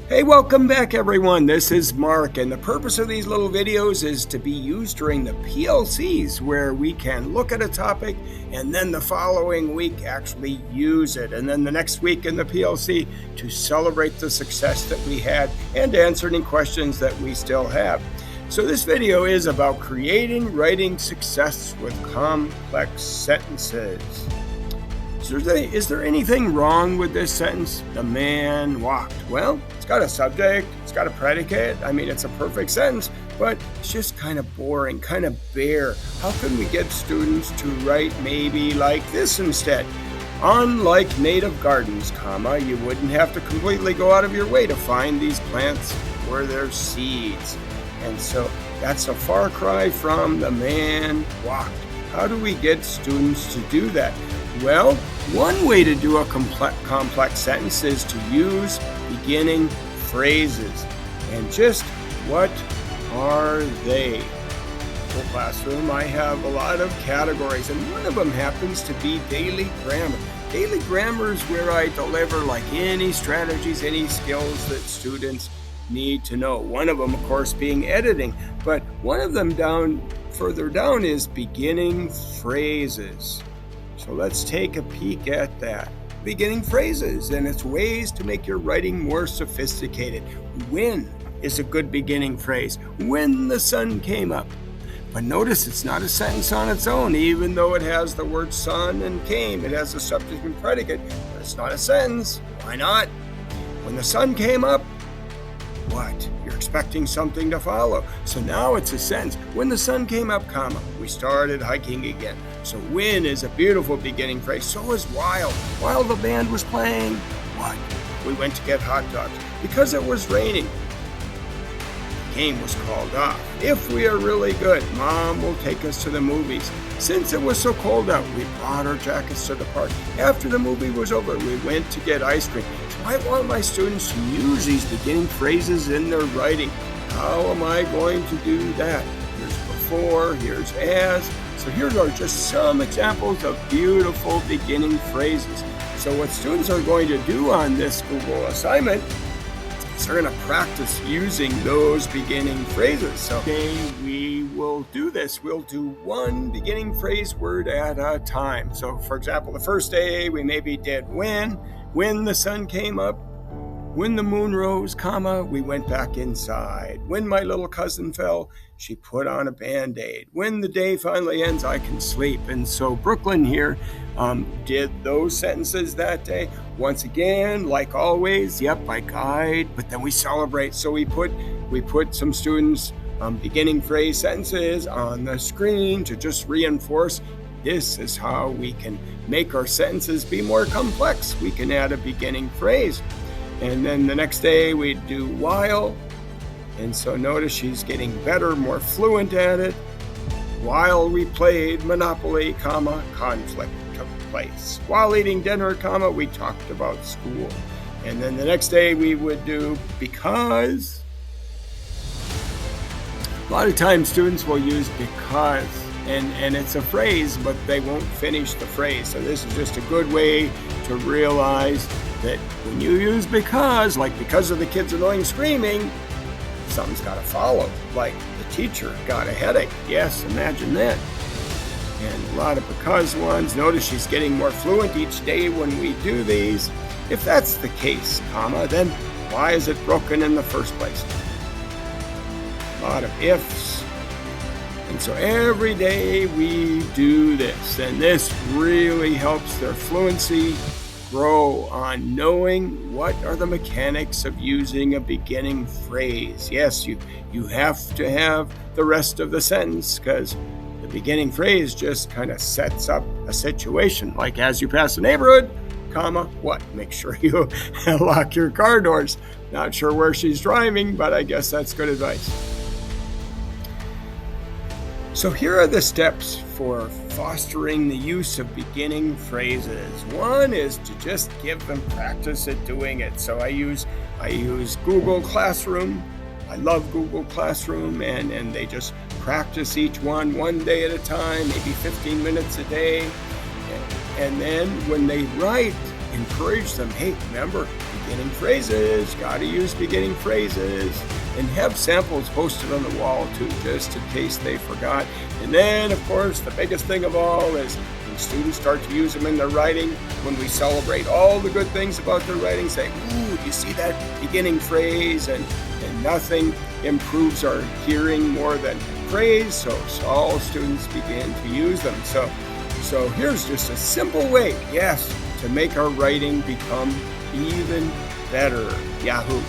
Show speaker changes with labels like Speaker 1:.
Speaker 1: Hey, welcome back everyone. This is Mark, and the purpose of these little videos is to be used during the PLCs where we can look at a topic and then the following week actually use it, and then the next week in the PLC to celebrate the success that we had and answer any questions that we still have. So this video is about creating writing success with complex sentences. Is there anything wrong with this sentence? The man walked. Well, it's got a subject, it's got a predicate. I mean, it's a perfect sentence, but it's just kind of boring, kind of bare. How can we get students to write maybe like this instead? Unlike native gardens, you wouldn't have to completely go out of your way to find these plants where there's seeds. And so that's a far cry from the man walked. How do we get students to do that? Well, one way to do a complex sentence is to use beginning phrases. And just what are they? For classroom, I have a lot of categories, and one of them happens to be daily grammar. Daily grammar is where I deliver like any strategies, any skills that students need to know. One of them, of course, being editing, but one of them further down is beginning phrases. So let's take a peek at that. Beginning phrases and its ways to make your writing more sophisticated. When is a good beginning phrase? When the sun came up. But notice it's not a sentence on its own, even though it has the word sun and came. It has a subject and predicate, but it's not a sentence. Why not? When the sun came up, what? You're expecting something to follow. So now it's a sentence. When the sun came up, we started hiking again. So when is a beautiful beginning phrase. So is while. While the band was playing, what? We went to get hot dogs. Because it was raining, the game was called off. If we are really good, Mom will take us to the movies. Since it was so cold out, we brought our jackets to the park. After the movie was over, we went to get ice cream. So I want my students to use these beginning phrases in their writing. How am I going to do that? Here's before, here's as. So here are just some examples of beautiful beginning phrases. So what students are going to do on this Google assignment is they're going to practice using those beginning phrases. So today we will do this. We'll do one beginning phrase word at a time. So for example, the first day we maybe did when the sun came up, when the moon rose, we went back inside. When my little cousin fell, she put on a Band-Aid. When the day finally ends, I can sleep. And so Brooklyn here did those sentences that day. Once again, like always, I guide, but then we celebrate. So we put some students' beginning phrase sentences on the screen to just reinforce this is how we can make our sentences be more complex. We can add a beginning phrase. And then the next day we do while. And so notice she's getting better, more fluent at it. While we played Monopoly, conflict took place. While eating dinner, we talked about school. And then the next day we would do because. A lot of times students will use because, and it's a phrase, but they won't finish the phrase. So this is just a good way to realize that when you use because, like because of the kids' annoying screaming, something's got to follow. Like the teacher got a headache. Yes, imagine that. And a lot of because ones. Notice she's getting more fluent each day when we do these. If that's the case, then why is it broken in the first place? A lot of ifs. And so every day we do this, and this really helps their fluency grow on knowing what are the mechanics of using a beginning phrase. Yes, you have to have the rest of the sentence because the beginning phrase just kind of sets up a situation. Like as you pass the neighborhood, what? Make sure you lock your car doors. Not sure where she's driving, but I guess that's good advice. So here are the steps for fostering the use of beginning phrases. One is to just give them practice at doing it. So I use Google Classroom. I love Google Classroom, and they just practice each one day at a time, maybe 15 minutes a day. And then when they write, encourage them, hey, remember, beginning phrases, gotta use beginning phrases, and have samples posted on the wall too, just in case they forgot. And then, of course, the biggest thing of all is when students start to use them in their writing, when we celebrate all the good things about their writing, say, ooh, do you see that beginning phrase? And nothing improves our hearing more than praise, so all students begin to use them. So here's just a simple way, yes, to make our writing become even better. Yahoo!